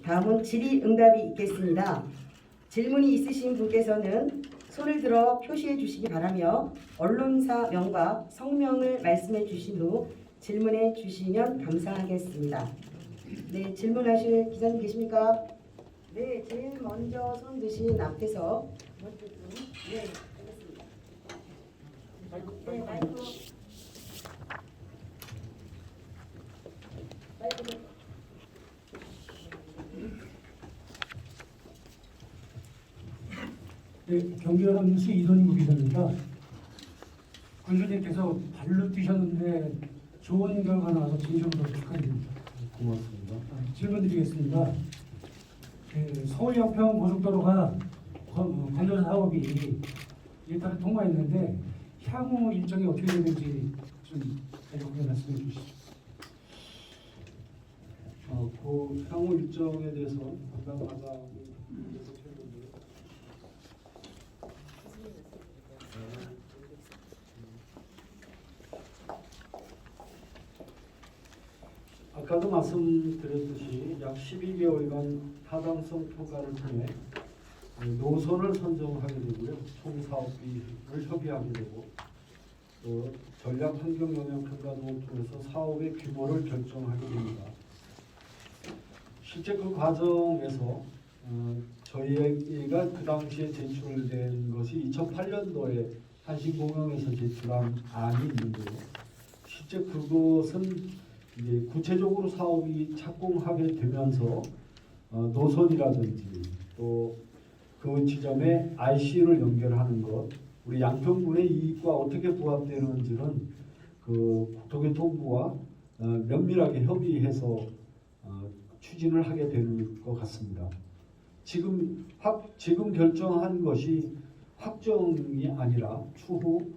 다음은 질의응답이 있겠습니다. 질문이 있으신 분께서는 손을 들어 표시해 주시기 바라며 언론사 명과 성명을 말씀해 주신 후 질문해 주시면 감사하겠습니다. 네, 질문하실 기자님 계십니까? 네, 제일 먼저 손 드신 앞에서 먼저 좀, 네, 알겠습니다. 네, 마이크. 네, 경기도당 뉴스 이동구 기자입니다. 군수님께서 발로 뛰셨는데 좋은 결과 나와서 진심으로 축하드립니다. 고맙습니다. 질문드리겠습니다. 서울 양평 고속도로가 관련 사업이 일단은 통과했는데 향후 일정이 어떻게 되는지 좀 간략하게 말씀해 주시죠. 그 향후 일정에 대해서 담당 과장님께서 아까도 말씀드렸듯이 약 12개월간 타당성 평가를 통해 노선을 선정하게 되고요. 총 사업비를 협의하게 되고 또 전략 환경 영향 평가 등을 통해서 사업의 규모를 결정하게 됩니다. 실제 그 과정에서 저희가 그 당시에 제출된 것이 2008년도에 한신공영에서 제출한 안이 있는데요. 실제 그것은 이제 구체적으로 사업이 착공하게 되면서 노선이라든지 또 그 지점에 IC를 연결하는 것, 우리 양평군의 이익과 어떻게 부합되는지는 그 국토교통부와 면밀하게 협의해서 추진을 하게 될 것 같습니다. 지금 결정한 것이 확정이 아니라 추후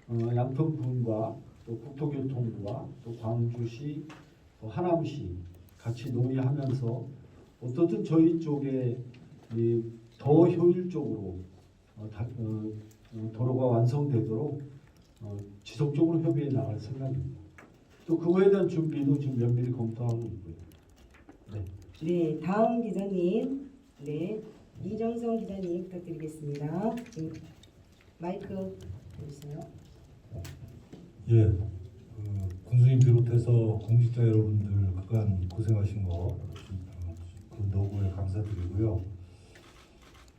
양평군과 또 국토교통부와 또 광주시, 또 하남시 같이 논의하면서 어떻든 저희 쪽에 더 효율적으로 도로가 완성되도록 지속적으로 협의해 나갈 생각입니다. 또 그거에 대한 준비도 지금 면밀히 검토하고 있고요. 네. 네, 다음 기자님, 네, 이정성 기자님 부탁드리겠습니다. 마이크 주세요. 예, 군수님 비롯해서 공직자 여러분들 그간 고생하신 거 그 노고에 감사드리고요.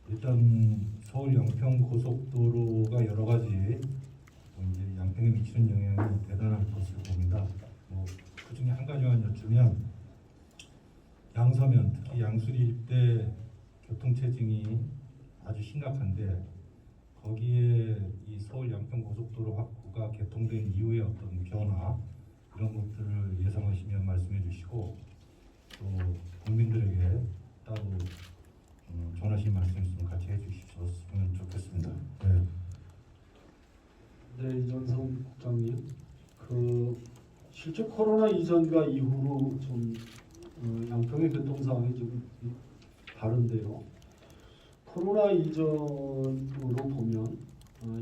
일단 서울 양평 고속도로가 여러 가지 이제 양평에 미치는 영향이 대단할 것으로 봅니다. 그 중에 한 가지만 여쭈면 양서면 특히 양수리 일대 교통체증이 아주 심각한데 거기에 이 서울 양평 고속도로 확보가 개통된 이후의 어떤 변화 이런 것들을 예상하시면 말씀해 주시고 또 국민들에게 따로 전하신 말씀 있으면 같이 해주셨으면 좋겠습니다. 네. 네, 이정성 국장님, 실제 코로나 이전과 이후로 좀 양평의 교통 상황이 좀 다른데요. 코로나 이전으로 보면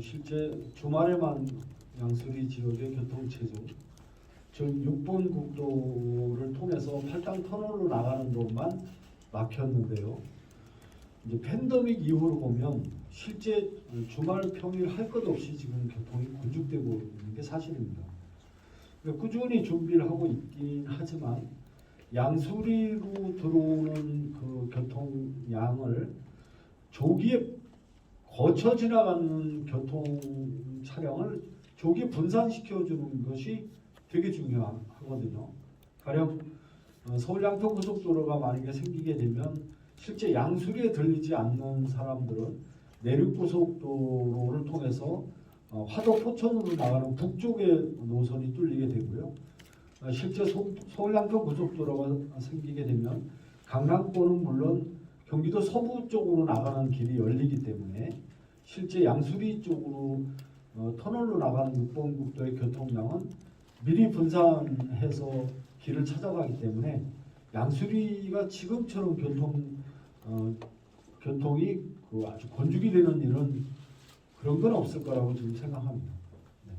실제 주말에만 양수리 지역의 교통체증, 즉 6번 국도를 통해서 팔당 터널로 나가는 곳만 막혔는데요. 이제 팬데믹 이후로 보면 실제 주말 평일 할 것 없이 지금 교통이 군축되고 있는 게 사실입니다. 그러니까 꾸준히 준비를 하고 있긴 하지만 양수리로 들어오는 그 교통량을 조기에 거쳐 지나가는 교통 차량을 조기에 분산시켜주는 것이 되게 중요하거든요. 가령 서울 양평 고속도로가 만약에 생기게 되면 실제 양수리에 들리지 않는 사람들은 내륙고속도로를 통해서 화도 포천으로 나가는 북쪽의 노선이 뚫리게 되고요. 실제 서울 양평 고속도로가 생기게 되면 강남권은 물론 경기도 서부 쪽으로 나가는 길이 열리기 때문에 실제 양수리 쪽으로 터널로 나가는 6번 국도의 교통량은 미리 분산해서 길을 찾아가기 때문에 양수리가 지금처럼 교통이 아주 건축이 되는 일은 그런 건 없을 거라고 지금 생각합니다. 네.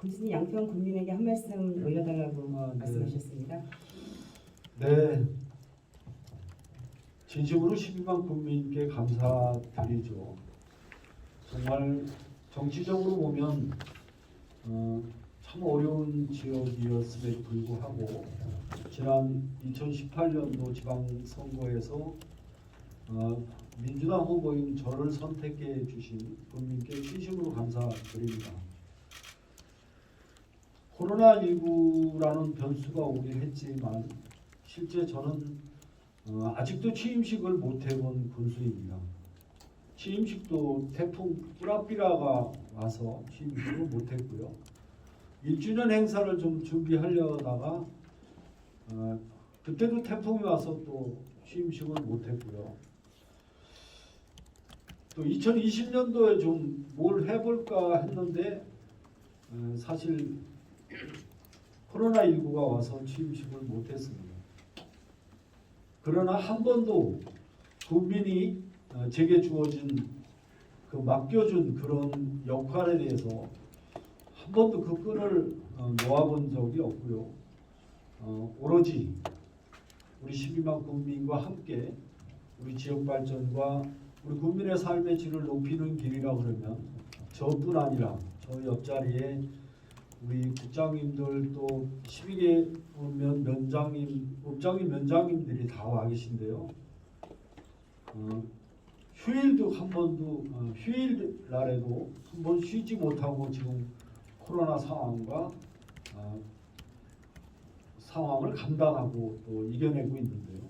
군수님 양평 국민에게 한 말씀 올려달라고 네. 말씀하셨습니다. 네, 진심으로 12만 국민께 감사드리죠. 정말 정치적으로 보면 참 어려운 지역이었음에 불구하고 지난 2018년도 지방선거에서 민주당 후보인 저를 선택해 주신 국민께 진심으로 감사드립니다. 코로나19라는 변수가 오긴 했지만 실제 저는 아직도 취임식을 못 해본 군수입니다. 취임식도 태풍 뿌라삐라가 와서 취임식을 못 했고요. 1주년 행사를 좀 준비하려다가 그때도 태풍이 와서 또 취임식을 못 했고요. 또 2020년도에 좀 뭘 해볼까 했는데 사실 코로나19가 와서 취임식을 못했습니다. 그러나 한 번도 국민이 제게 주어진 그 맡겨준 그런 역할에 대해서 한 번도 그 끈을 놓아본 적이 없고요. 오로지 우리 12만 국민과 함께 우리 지역 발전과 우리 국민의 삶의 질을 높이는 길이라 그러면 저뿐 아니라 저 옆자리에 우리 국장님들 또 12개 면장님, 업장님, 면장님들이 다 와 계신데요. 휴일도 한 번도 휴일 날에도 한 번 쉬지 못하고 지금 코로나 상황을 감당하고 또 이겨내고 있는데요.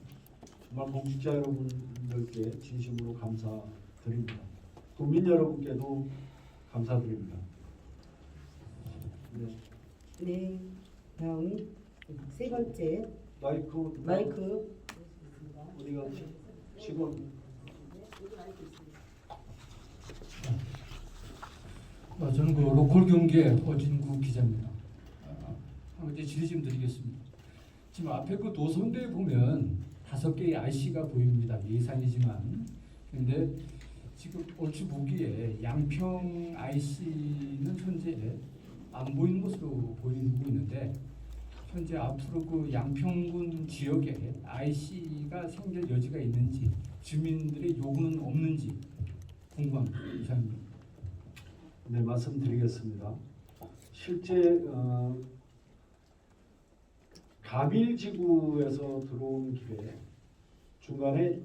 정말 공직자 여러분들께 진심으로 감사드립니다. 국민 여러분께도 감사드립니다. 네. 네, 다음 세 번째 마이크 어디가 직원 저는 그 로컬 경제 허진구 기자입니다. 한 가지 질의 좀 드리겠습니다. 지금 앞에 그 도선대에 보면 5개의 IC가 보입니다. 예산이지만. 그런데 지금 얼추 보기에 양평 IC는 현재 안 보이는 것으로 보이고 있는데 현재 앞으로 그 양평군 지역에 IC가 생길 여지가 있는지 주민들의 요구는 없는지 궁금합니다. 이상입니다. 네, 말씀드리겠습니다. 실제 가빌지구에서 들어온 길에 중간에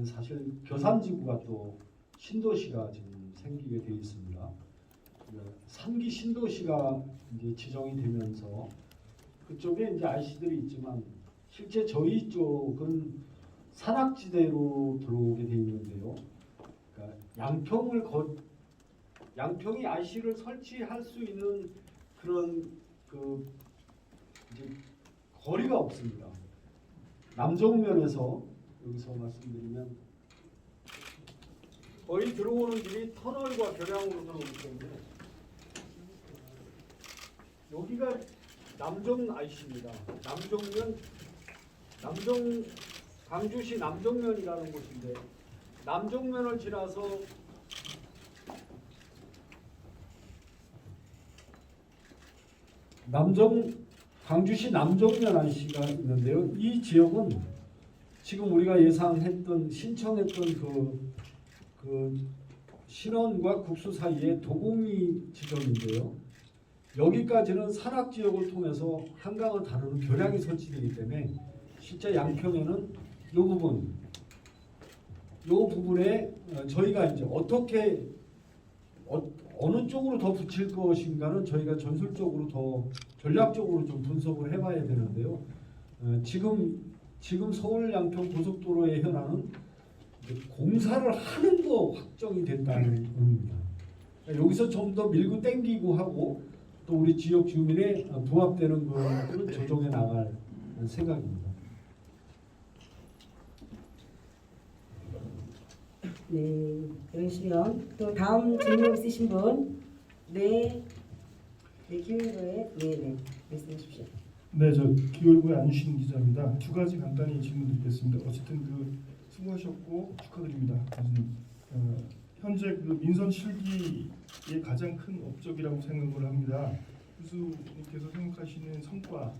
사실 교산지구가 또 신도시가 지금 생기게 되어 있습니다. 3기 신도시가 이제 지정이 되면서 그쪽에 이제 IC들이 있지만 실제 저희 쪽은 산악지대로 들어오게 되어 있는데요. 그러니까 양평이 IC를 설치할 수 있는 그런 그 이제 거리가 없습니다. 남정면에서 여기서 말씀드리면 거의 들어오는 길이 터널과 교량으로 들어오기 때문에 여기가 남정 IC입니다. 광주시 남정면이라는 곳인데 남정면을 지나서 광주시 남정면 IC가 있는데요. 이 지역은 지금 우리가 신청했던 그 신원과 국수 사이에 도곡리 지점인데요. 여기까지는 산악 지역을 통해서 한강을 다루는 교량이 설치되기 때문에 실제 양평에는 이 부분에 저희가 이제 어떻게 어느 쪽으로 더 붙일 것인가는 저희가 전술적으로 더 전략적으로 좀 분석을 해봐야 되는데요. 지금 서울 양평 고속도로의 현안은 공사를 하는 거 확정이 됐다는 의미입니다. 그러니까 여기서 좀 더 밀고 땡기고 하고 또 우리 지역 주민의 부합되는 것들을 조정해 나갈 생각입니다. 네, 그러시면 또 다음 질문 있으신 분, 네, 기울고에 네, 말씀해 주십시오. 네, 저 기울구의 안유신 기자입니다. 두 가지 간단히 질문드리겠습니다. 어쨌든 수고하셨고 축하드립니다. 현재 민선 7기의 가장 큰 업적이라고 생각을 합니다. 군수님께서 생각하시는 성과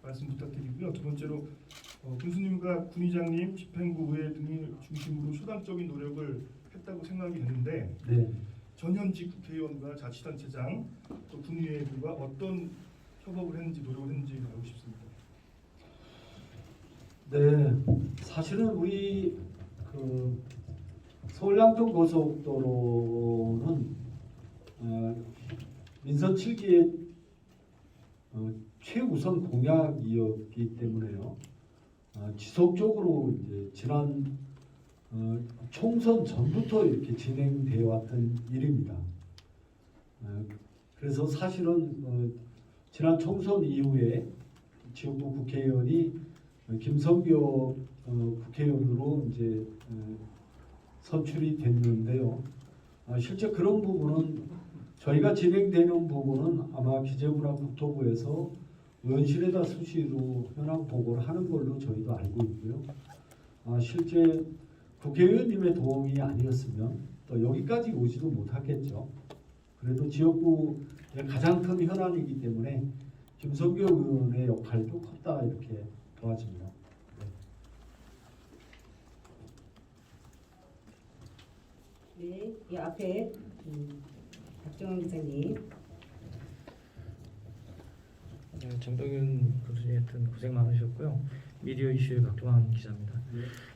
말씀 부탁드리고요. 두 번째로 군수님과 군의장님, 집행부 의회 등을 중심으로 초당적인 노력을 했다고 생각이 되는데 네. 전현직 국회의원과 자치단체장 또 군의회들과 어떤 협업을 했는지 노력을 했는지 알고 싶습니다. 네, 사실은 우리 그 서울 양평 고속도로는 민선 7기의 최우선 공약이었기 때문에요. 지속적으로 이제 지난 총선 전부터 이렇게 진행되어 왔던 일입니다. 그래서 사실은 지난 총선 이후에 지역구 국회의원이 김성교 국회의원으로 이제 선출이 됐는데요. 실제 그런 부분은 저희가 진행되는 부분은 아마 기재부나 국토부에서 의원실에다 수시로 현황 보고를 하는 걸로 저희도 알고 있고요. 실제 국회의원님의 도움이 아니었으면 또 여기까지 오지도 못하겠죠. 그래도 지역구의 가장 큰 현안이기 때문에 김성교 의원의 역할도 컸다 이렇게 도와집니다. 네, 이 앞에 박정원 기자님. 네, 정동윤 교수님 하여튼 고생 많으셨고요. 미디어 이슈의 박종환 기자입니다.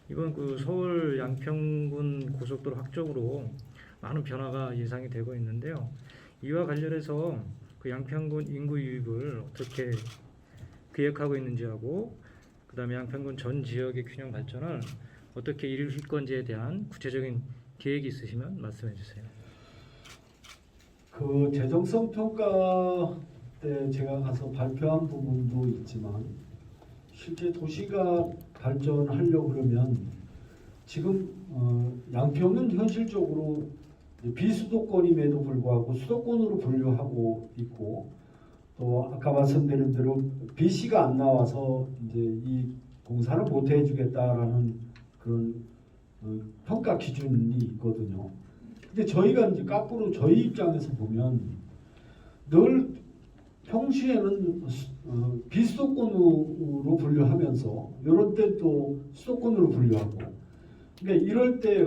이번 그 서울 양평군 고속도로 확정으로 많은 변화가 예상이 되고 있는데요. 이와 관련해서 그 양평군 인구 유입을 어떻게 계획하고 있는지하고 그다음에 양평군 전 지역의 균형 발전을 어떻게 이룰 건지에 대한 구체적인 계획이 있으시면 말씀해 주세요. 그 재정성 평가 때 제가 가서 발표한 부분도 있지만 실제 도시가 발전하려고 그러면 지금 양평은 현실적으로 비수도권임에도 불구하고 수도권으로 분류하고 있고 또 아까 말씀드린 대로 BC가 안 나와서 이제 이 공사를 못 해주겠다라는 그런 평가 기준이 있거든요. 근데 저희가 이제 거꾸로 저희 입장에서 보면 늘 평시에는 비수도권으로 분류하면서 이런 때 또 수도권으로 분류하고 그러니까 이럴 때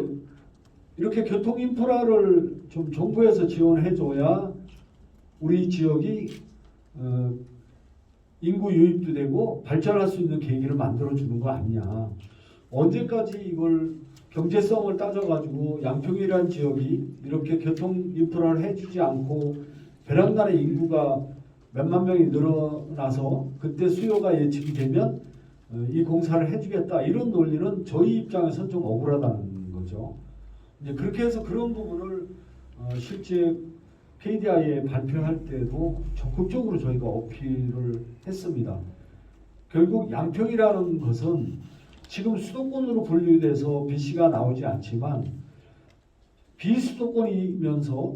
이렇게 교통 인프라를 좀 정부에서 지원해줘야 우리 지역이 인구 유입도 되고 발전할 수 있는 계기를 만들어주는 거 아니냐. 언제까지 이걸 경제성을 따져가지고 양평이라는 지역이 이렇게 교통 인프라를 해주지 않고 베란다의 인구가 몇만 명이 늘어나서 그때 수요가 예측이 되면 이 공사를 해주겠다 이런 논리는 저희 입장에서는 좀 억울하다는 거죠. 이제 그렇게 해서 그런 부분을 실제 KDI에 발표할 때도 적극적으로 저희가 어필을 했습니다. 결국 양평이라는 것은 지금 수도권으로 분류돼서 BC가 나오지 않지만 비수도권이면서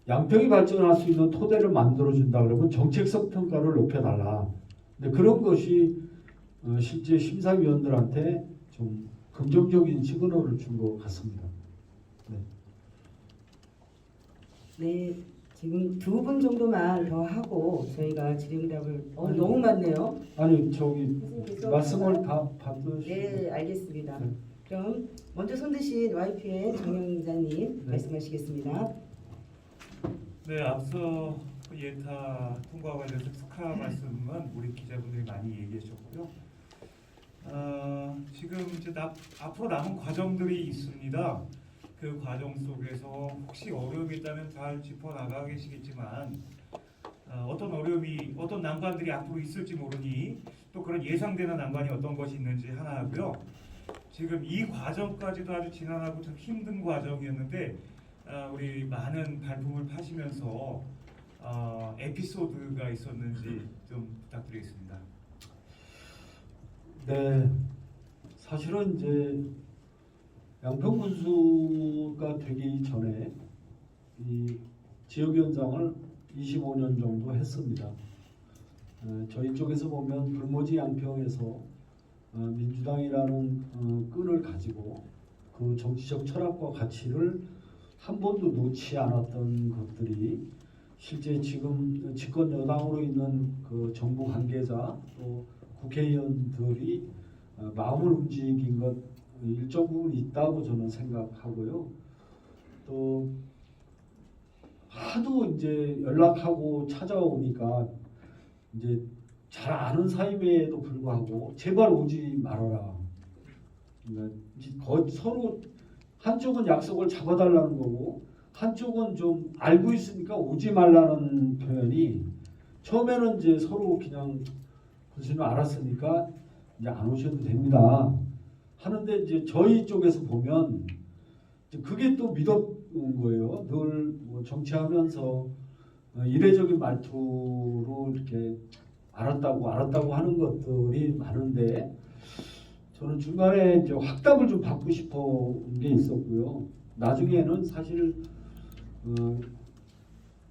양평이 발전할 수 있는 토대를 만들어준다 그러면 정책성 평가를 높여달라. 근데 그런 것이 실제 심사위원들한테 좀 긍정적인 시그널을 준 것 같습니다. 네. 네, 지금 두 분 정도만 더 하고 저희가 질의응답을 너무 많네요. 아니 저기 선생님께서 말씀을 다 받으시고. 네, 알겠습니다. 네. 그럼 먼저 손 드신 YP의 정영 기자님 네. 말씀하시겠습니다. 네, 앞서 그 예타 통과와 관련해서 특화 말씀은 우리 기자분들이 많이 얘기해 주셨고요. 지금 이제 앞으로 남은 과정들이 있습니다. 그 과정 속에서 혹시 어려움이 있다면 잘 짚어 나가 계시겠지만 어떤 어려움이 어떤 난관들이 앞으로 있을지 모르니 또 그런 예상되는 난관이 어떤 것이 있는지 하나 하고요. 지금 이 과정까지도 아주 지난하고 좀 힘든 과정이었는데 우리 많은 발품을 파시면서 에피소드가 있었는지 좀 부탁드리겠습니다. 네, 사실은 이제 양평군수가 되기 전에 이 지역위원장을 25년 정도 했습니다. 저희 쪽에서 보면 불모지 양평에서 민주당이라는 끈을 가지고 그 정치적 철학과 가치를 한 번도 놓지 않았던 것들이 실제 지금 집권 여당으로 있는 그 정부 관계자 또 국회의원들이 마음을 움직인 것 일정 부분 있다고 저는 생각하고요. 또 하도 이제 연락하고 찾아오니까 이제 잘 아는 사이임에도 불구하고 제발 오지 말아라. 그러니까 서로 한쪽은 약속을 잡아달라는 거고 한쪽은 좀 알고 있으니까 오지 말라는 표현이 처음에는 이제 서로 그냥 교수님 알았으니까 이제 안 오셔도 됩니다 하는데 이제 저희 쪽에서 보면 그게 또 믿었던 거예요. 늘 뭐 정치하면서 이례적인 말투로 이렇게 알았다고 하는 것들이 많은데 저는 중간에 이제 확답을 좀 받고 싶은 게 있었고요. 나중에는 사실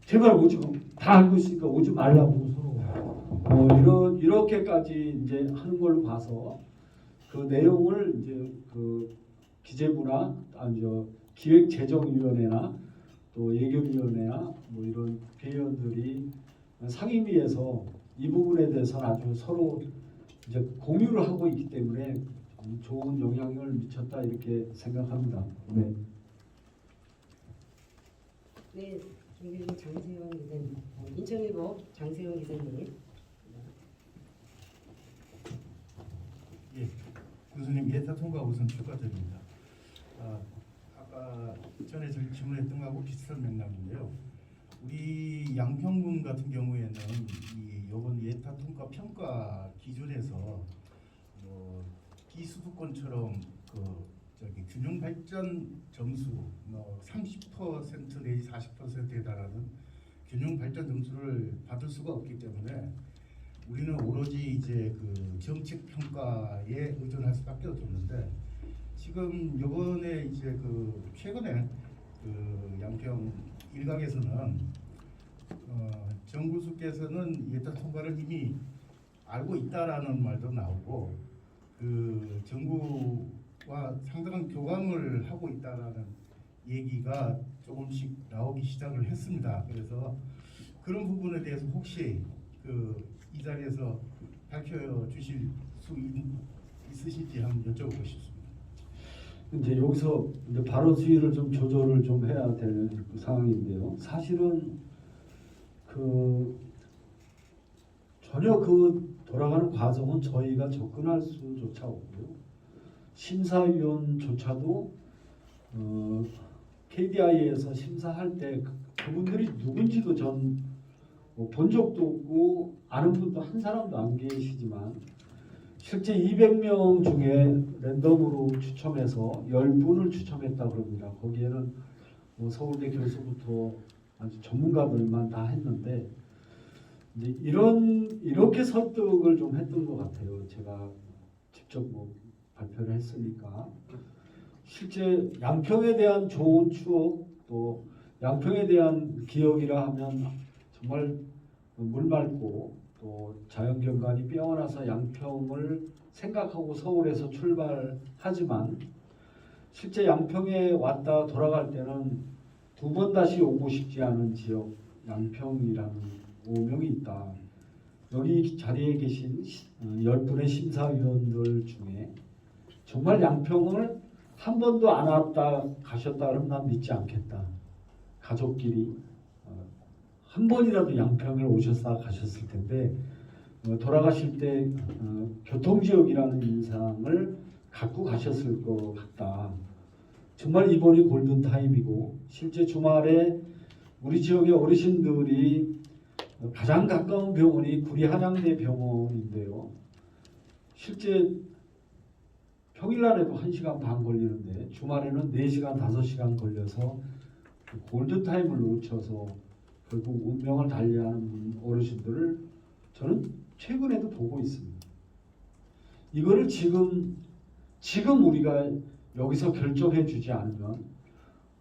제발 오지 다 알고 있으니까 오지 말라고 서로 이렇게까지 이제 하는 걸로 봐서 그 내용을 이제 그 기재부나 기획재정위원회나 또 예결위원회나 뭐 이런 회의원들이 상임위에서 이 부분에 대해서는 아주 서로 이제 공유를 하고 있기 때문에 좋은 영향을 미쳤다 이렇게 생각합니다. 네. 네, 존경하는 장세영 기자님, 인천일보 장세영 기자님. 예, 교수님 예타 통과 우선 축하드립니다. 아까 전에 질문했던 거하고 비슷한 맥락인데요. 우리 양평군 같은 경우에는 이번 예타 통과 평가 기준에서 비수도권처럼 균형 발전 점수 30% 내지 40%에 달하는 균형 발전 점수를 받을 수가 없기 때문에 우리는 오로지 이제 그 정책 평가에 의존할 수밖에 없는데 지금 이번에 이제 최근에 양평 일각에서는 정부수께서는 예타 통과를 이미 알고 있다라는 말도 나오고 정부와 상당한 교감을 하고 있다라는 얘기가 조금씩 나오기 시작을 했습니다. 그래서 그런 부분에 대해서 혹시 이 자리에서 밝혀주실 수 있으신지 한번 여쭤보고 싶습니다. 이제 여기서 이제 발언 수위를 좀 조절을 좀 해야 될 상황인데요. 사실은 전혀 돌아가는 과정은 저희가 접근할 수조차 없고요. 심사위원조차도 KDI에서 심사할 때 그분들이 누군지도 전 본 적도 없고 아는 분도 한 사람도 안 계시지만 실제 200명 중에 랜덤으로 추첨해서 10분을 추첨했다고 합니다. 거기에는 서울대 교수부터 아주 전문가들만 다 했는데 이제 이렇게 설득을 좀 했던 것 같아요. 제가 직접 발표를 했으니까 실제 양평에 대한 좋은 추억 또 양평에 대한 기억이라 하면 정말 물 맑고 또 자연경관이 빼어나서 양평을 생각하고 서울에서 출발하지만 실제 양평에 왔다 돌아갈 때는 두 번 다시 오고 싶지 않은 지역 양평이라는 오명이 있다. 여기 자리에 계신 10분의 심사위원들 중에 정말 양평을 한 번도 안 왔다 가셨다 그러면 난 믿지 않겠다. 가족끼리 한 번이라도 양평을 오셨다 가셨을 텐데 돌아가실 때 교통지역이라는 인상을 갖고 가셨을 것 같다. 정말 이번이 골든타임이고 실제 주말에 우리 지역의 어르신들이 가장 가까운 병원이 구리 한양대 병원인데요. 실제 평일날에도 1시간 반 걸리는데 주말에는 4시간, 5시간 걸려서 골든타임을 놓쳐서 결국 운명을 달리하는 어르신들을 저는 최근에도 보고 있습니다. 이거를 지금 우리가 여기서 결정해 주지 않으면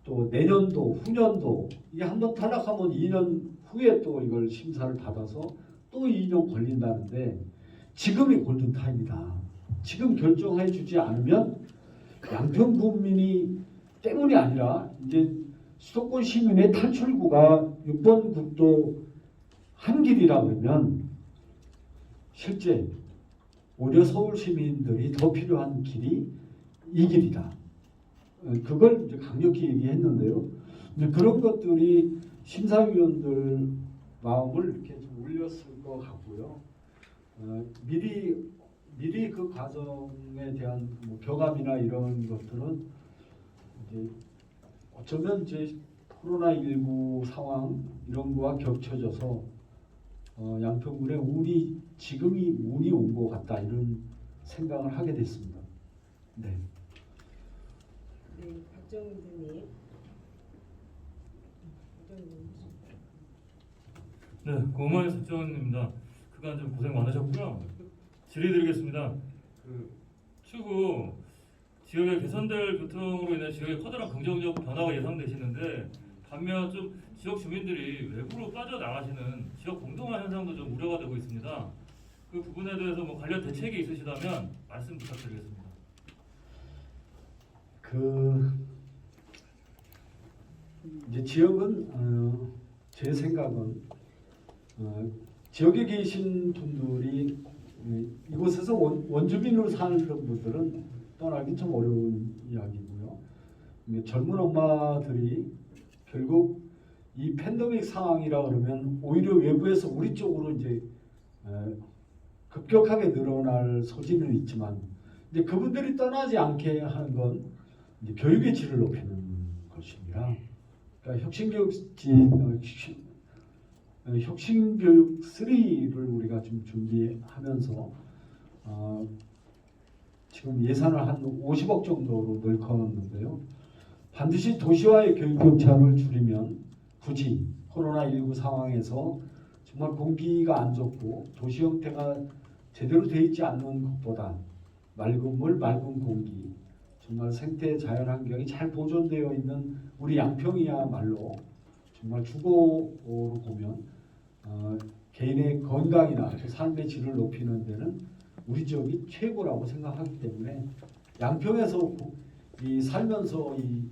또 내년도, 후년도 이게 한번 탈락하면 2년 후에 또 이걸 심사를 받아서 또 2년 걸린다는데 지금이 골든타임이다. 지금 결정해 주지 않으면 양평 국민이 때문이 아니라 이제 수도권 시민의 탈출구가 6번 국도 한 길이라 그러면 실제 오히려 서울 시민들이 더 필요한 길이 이 길이다. 그걸 이제 강력히 얘기했는데요. 근데 그런 것들이 심사위원들 마음을 이렇게 좀 울렸을 것 같고요. 미리 그 과정에 대한 뭐 교감이나 이런 것들은 이제 어쩌면 이제 코로나19 상황 이런 거와 겹쳐져서 양평군에 지금이 운이 온 것 같다 이런 생각을 하게 됐습니다. 네. 네, 박정훈 의원님. 네, 고마워요 박정훈입니다. 그간 좀 고생 많으셨고요. 질의드리겠습니다. 추후 지역에 개선될 교통으로 인해 지역에 커다란 긍정적 변화가 예상되시는데 반면 좀 지역 주민들이 외부로 빠져나가시는 지역 공동화 현상도 좀 우려가 되고 있습니다. 그 부분에 대해서 뭐 관련 대책이 있으시다면 말씀 부탁드리겠습니다. 이제 지역은 제 생각은 지역에 계신 분들이 이곳에서 원주민으로 사는 분들은 떠나기 좀 어려운 이야기고요. 젊은 엄마들이 결국 이 팬데믹 상황이라 그러면 오히려 외부에서 우리 쪽으로 이제 급격하게 늘어날 소지는 있지만 이제 그분들이 떠나지 않게 하는 건 이제 교육의 질을 높이는 것입니다. 그러니까 혁신교육 3를 우리가 좀 준비하면서 지금 예산을 한 50억 정도로 늘커는데요. 반드시 도시와의 교육 격차를 줄이면 굳이 코로나19 상황에서 정말 공기가 안 좋고 도시 형태가 제대로 되어 있지 않는 것보다 맑은 물, 맑은 공기, 정말 생태 자연환경이 잘 보존되어 있는 우리 양평이야말로 정말 주거로 보면 개인의 건강이나 또 삶의 질을 높이는 데는 우리 지역이 최고라고 생각하기 때문에 양평에서 살면서 이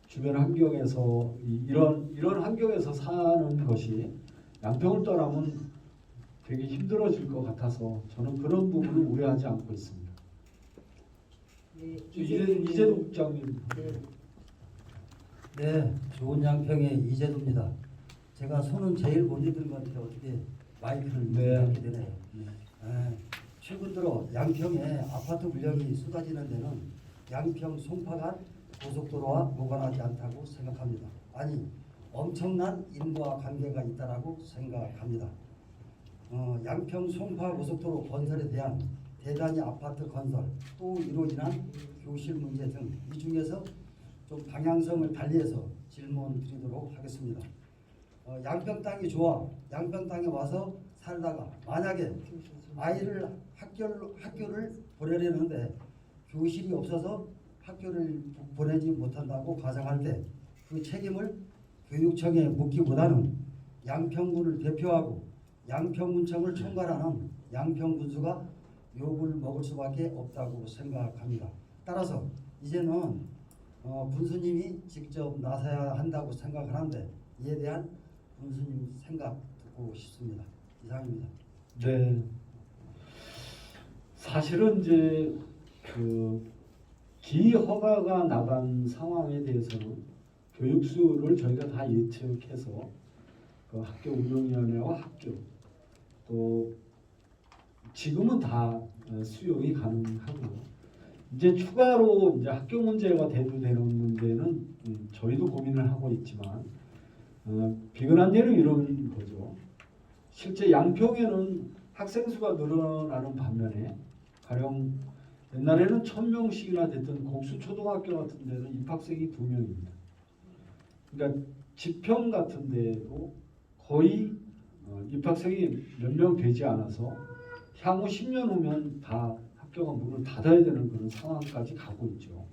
주변 환경에서 이런 환경에서 사는 것이 양평을 떠나면 되게 힘들어질 것 같아서 저는 그런 부분을 우려하지 않고 있습니다. 네, 이재동 국장님. 네, 좋은 양평의 이재도입니다. 제가 손은 제일 못 읽은 것 같아요. 어떻게 마이크를 이렇게 되네요. 최근 들어 양평에 아파트 물량이 쏟아지는 데는 양평 송파간 고속도로와 무관하지 않다고 생각합니다. 아니, 엄청난 인과 관계가 있다라고 생각합니다. 양평 송파 고속도로 건설에 대한 대단위 아파트 건설, 또 이로 인한 교실 문제 등 이 중에서 좀 방향성을 달리해서 질문 드리도록 하겠습니다. 양평 땅이 좋아 양평 땅에 와서 살다가 만약에 아이를 학교를 보내려는데 교실이 없어서 학교를 보내지 못한다고 가정할 때 그 책임을 교육청에 묻기보다는 양평군을 대표하고 양평군청을 총괄하는 양평군수가 욕을 먹을 수밖에 없다고 생각합니다. 따라서 이제는 군수님이 직접 나서야 한다고 생각하는데 이에 대한 군수님 생각 듣고 싶습니다. 이상입니다. 네. 사실은 이제 기허가가 나간 상황에 대해서는 교육수를 저희가 다 예측해서 그 학교 운영위원회와 학교 또 지금은 다 수용이 가능하고 이제 추가로 이제 학교 문제가 대두되는 문제는 저희도 고민을 하고 있지만 비근한 예로 이런 거죠. 실제 양평에는 학생 수가 늘어나는 반면에 가령 옛날에는 1000명씩이나 됐던 곡수초등학교 같은 데는 입학생이 2명입니다. 그러니까 지평 같은 데도 거의 입학생이 몇 명 되지 않아서 향후 10년 후면 다 학교가 문을 닫아야 되는 그런 상황까지 가고 있죠.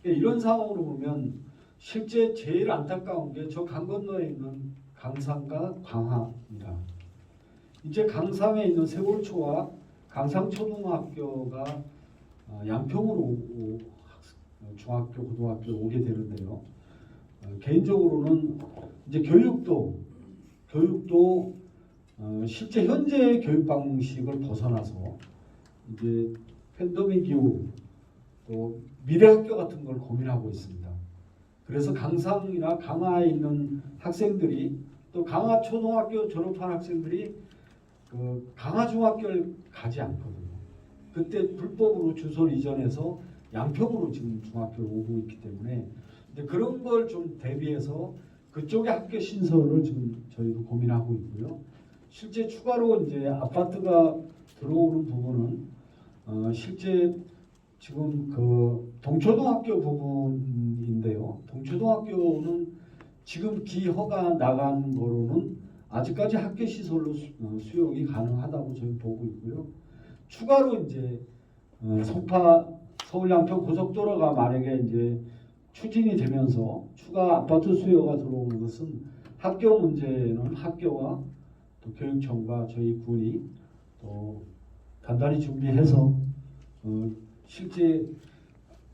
이런 상황으로 보면 실제 제일 안타까운 게 저 강 건너에 있는 강산과 광화입니다. 이제 강산에 있는 세월초와 강상초등학교가 양평으로 중학교, 고등학교 오게 되는데요. 개인적으로는 이제 교육도 실제 현재 교육 방식을 벗어나서 이제 팬데믹 이후 또 미래학교 같은 걸 고민하고 있습니다. 그래서 강상이나 강화에 있는 학생들이 또 강화 초등학교 졸업한 학생들이 그 강화 중학교를 가지 않거든요. 그때 불법으로 주소를 이전해서 양평으로 지금 중학교를 오고 있기 때문에 이제 그런 걸 좀 대비해서 그쪽에 학교 신설을 지금 저희도 고민하고 있고요. 실제 추가로 이제 아파트가 들어오는 부분은 실제 지금 그 동초등학교 부분인데요. 동초등학교는 지금 기허가 나간 거로는 아직까지 학교 시설로 수용이 가능하다고 저희 보고 있고요. 추가로 이제 송파 서울 양평 고속도로가 만약에 이제 추진이 되면서 추가 아파트 수요가 들어오는 것은 학교 문제는 학교와 또 교육청과 저희 군이 또 단단히 준비해서 실제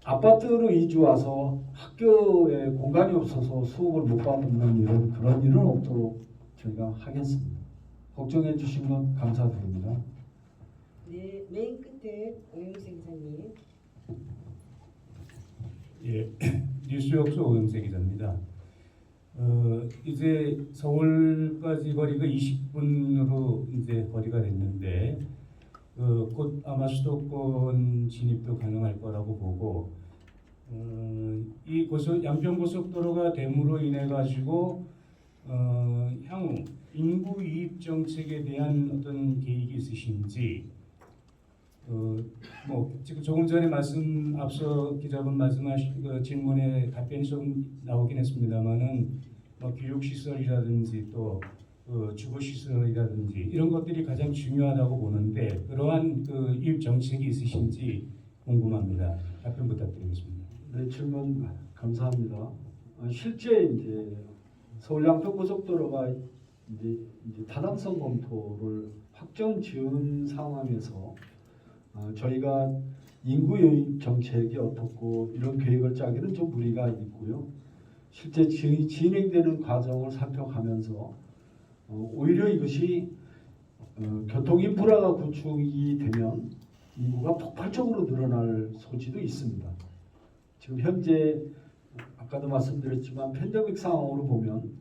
아파트로 이주 와서 학교에 공간이 없어서 수업을 못 받는 그런 일은 없도록 저희가 하겠습니다. 걱정해 주시면 감사드립니다. 네, 맨 끝에 오영세 기자님. 예, 뉴스역소 오영세 기자입니다. 이제 서울까지 거리가 20분으로 이제 거리가 됐는데 곧 아마 수도권 진입도 가능할 거라고 보고 이 양평고속도로가 됨으로 인해 가지고 향후 인구 이입 정책에 대한 어떤 계획이 있으신지 뭐 지금 조금 전에 앞서 기자분 말씀하신 그 질문에 답변이 좀 나오긴 했습니다만은 뭐 교육 시설이라든지 또 주거 시설이라든지 이런 것들이 가장 중요하다고 보는데 그러한 그 이입 정책이 있으신지 궁금합니다. 답변 부탁드리겠습니다. 네, 질문 감사합니다. 실제 이제 서울 양평 고속도로가 이제 타당성 검토를 확정 지은 상황에서 저희가 인구 유입 정책이 어떻고 이런 계획을 짜기는 좀 무리가 있고요. 실제 진행되는 과정을 살펴가면서 오히려 이것이 교통 인프라가 구축이 되면 인구가 폭발적으로 늘어날 소지도 있습니다. 지금 현재 아까도 말씀드렸지만 팬데믹 상황으로 보면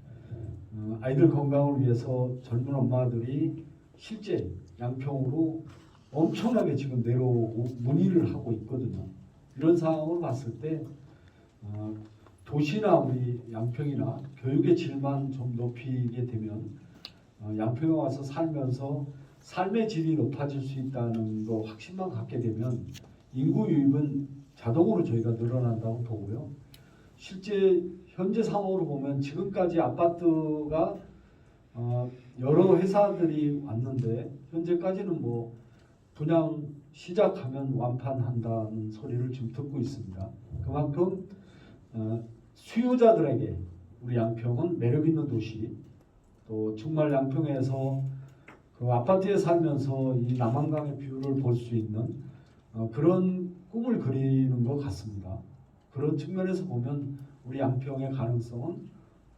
아이들 건강을 위해서 젊은 엄마들이 실제 양평으로 엄청나게 지금 내려오고 문의를 하고 있거든요. 이런 상황을 봤을 때 도시나 우리 양평이나 교육의 질만 좀 높이게 되면 양평에 와서 살면서 삶의 질이 높아질 수 있다는 거 확신만 갖게 되면 인구 유입은 자동으로 저희가 늘어난다고 보고요. 실제 현재 상황으로 보면 지금까지 아파트가 여러 회사들이 왔는데 현재까지는 뭐 분양 시작하면 완판한다는 소리를 지금 듣고 있습니다. 그만큼 수요자들에게 우리 양평은 매력 있는 도시, 또 정말 양평에서 그 아파트에 살면서 이 남한강의 뷰를 볼 수 있는 그런 꿈을 그리는 것 같습니다. 그런 측면에서 보면 우리 양평의 가능성은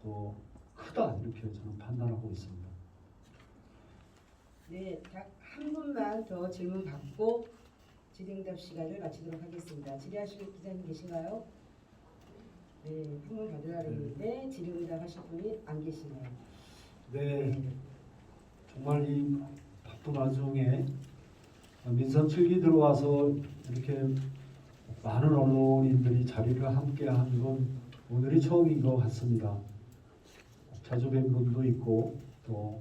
또 크다 이렇게 저는 판단하고 있습니다. 네, 딱 한 분만 더 질문 받고 질의응답 시간을 마치도록 하겠습니다. 질의하실 기자님 계신가요? 네, 한 분 받으라 그랬는데 질의응답 하실 분이 안 계시네요. 네, 정말 이 바쁜 와중에 민선 7기 들어와서 이렇게 많은 언론인들이 자리를 함께 하는 건 오늘이 처음인 것 같습니다. 자주 뵌 분도 있고 또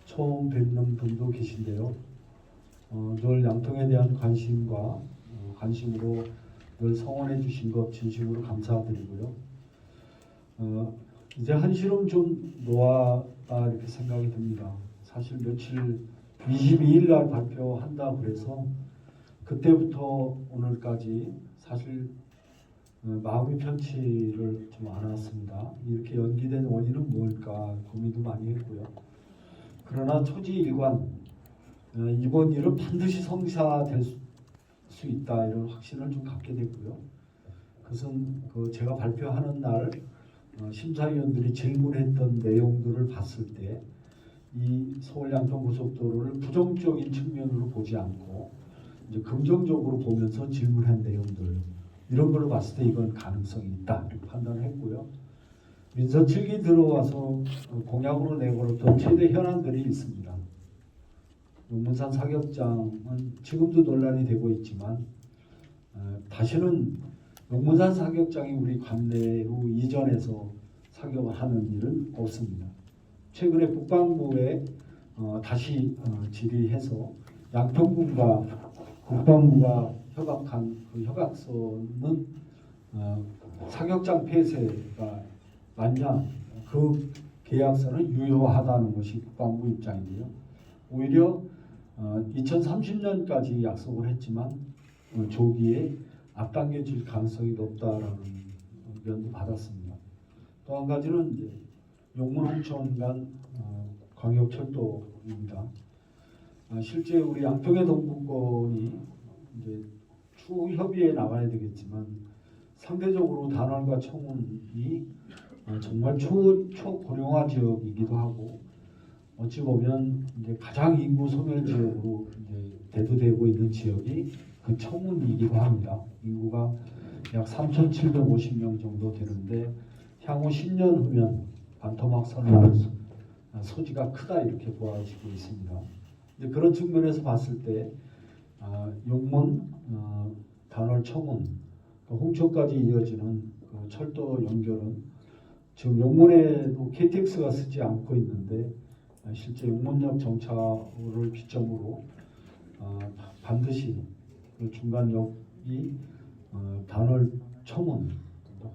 처음 뵙는 분도 계신데요. 늘 양평에 대한 관심과 관심으로 늘 성원해 주신 것 진심으로 감사드리고요. 이제 한시름 좀 놓았다 이렇게 생각이 듭니다. 사실 며칠 22일 날 발표한다 그래서 그때부터 오늘까지 사실 마음이 편치를 좀 않았습니다. 이렇게 연기된 원인은 뭘까 고민도 많이 했고요. 그러나 초지일관 이번 일은 반드시 성사될 수 있다 이런 확신을 좀 갖게 됐고요. 그것은 제가 발표하는 날 심사위원들이 질문했던 내용들을 봤을 때 이 서울 양평 고속도로를 부정적인 측면으로 보지 않고 이제 긍정적으로 보면서 질문한 내용들 이런 걸로 봤을 때 이건 가능성이 있다 이렇게 판단했고요. 민선 7기 들어와서 공약으로 내걸었던 최대 현안들이 있습니다. 용문산 사격장은 지금도 논란이 되고 있지만 다시는 용문산 사격장이 우리 관내로 이전해서 사격을 하는 일은 없습니다. 최근에 국방부에 다시 질의해서 양평군과 국방부가 협약한 그 협약서는 사격장 폐쇄가 맞냐 그 계약서는 유효하다는 것이 국방부 입장이고요. 오히려 2030년까지 약속을 했지만 조기에 앞당겨질 가능성이 높다라는 의견도 받았습니다. 또 한 가지는 이제 용문 홍천 간 광역철도입니다. 실제 우리 양평의 동부권이 이제 추후 협의에 나가야 되겠지만 상대적으로 단월과 청운이 정말 초고령화 지역이기도 하고 어찌 보면 이제 가장 인구 소멸 지역으로 이제 대두되고 있는 지역이 그 청운이기도 합니다. 인구가 약 3,750명 정도 되는데 향후 10년 후면 반토막 선언할 소지가 크다 이렇게 보아지고 있습니다. 이제 그런 측면에서 봤을 때 용문, 단월, 청운, 홍천까지 이어지는 그 철도 연결은 지금 용문에도 KTX가 쓰지 않고 있는데 실제 용문역 정차를 기점으로 반드시 그 중간역이 단월, 청운,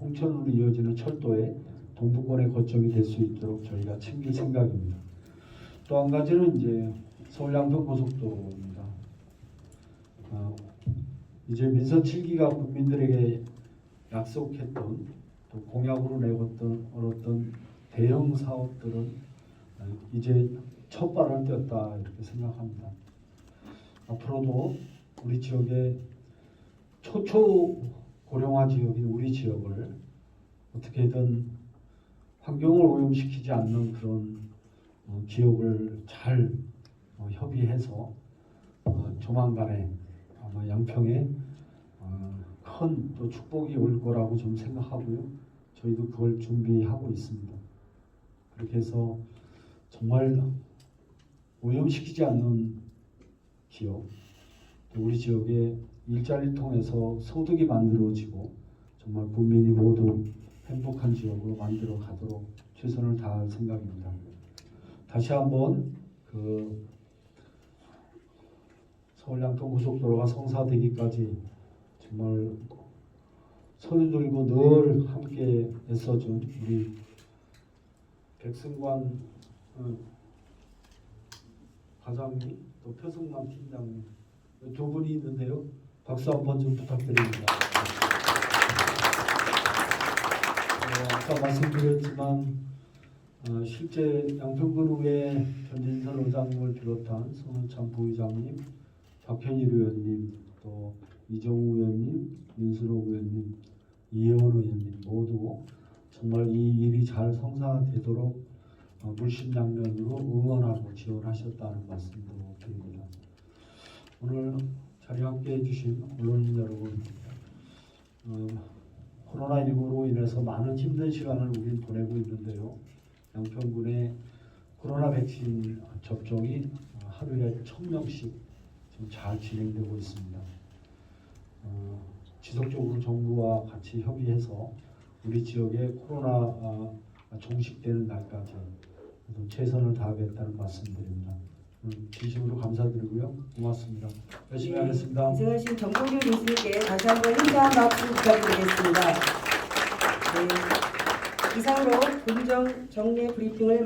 홍천으로 이어지는 철도의 동부권의 거점이 될 수 있도록 저희가 챙길 생각입니다. 또 한 가지는 이제 서울 양평 고속도로입니다. 이제 민선 7기가 국민들에게 약속했던 또 공약으로 내었던 어떤 대형 사업들은 이제 첫 발을 뗐다 이렇게 생각합니다. 앞으로도 우리 지역의 초초 고령화 지역인 우리 지역을 어떻게든 환경을 오염시키지 않는 그런 기업을 잘 협의해서 조만간에 아마 양평에 큰 또 축복이 올 거라고 좀 생각하고요. 저희도 그걸 준비하고 있습니다. 그렇게 해서 정말 오염시키지 않는 지역, 또 우리 지역에 일자리를 통해서 소득이 만들어지고 정말 국민이 모두 행복한 지역으로 만들어 가도록 최선을 다할 생각입니다. 다시 한번 그 서울 양평 고속도로가 성사되기까지 정말 손을 들고 늘 함께 애써준 우리 백승관 과장님 또 표승만 팀장님 두 분이 있는데요. 박수 한번 좀 부탁드립니다. 아까 말씀드렸지만 실제 양평군의회 전진선 의장님을 비롯한 손은찬 부의장님, 박현일 의원님, 또 이정우 의원님, 민수록 의원님, 이혜원 의원님 모두 정말 이 일이 잘 성사되도록 물심양면으로 응원하고 지원하셨다는 말씀도 드립니다. 오늘 자리에 함께해 주신 언론인 여러분, 코로나19로 인해서 많은 힘든 시간을 우리는 보내고 있는데요. 양평군의 코로나 백신 접종이 하루에 1,000명씩 지금 잘 진행되고 있습니다. 지속적으로 정부와 같이 협의해서 우리 지역의 코로나 종식되는 날까지 최선을 다하겠다는 말씀드립니다. 진심으로 감사드리고요. 고맙습니다. 열심히 하겠습니다. 고생하신 정봉규 교수님께 다시 한번 힘찬 박수 부탁드리겠습니다. 네, 이상으로 본정 정례 브리핑을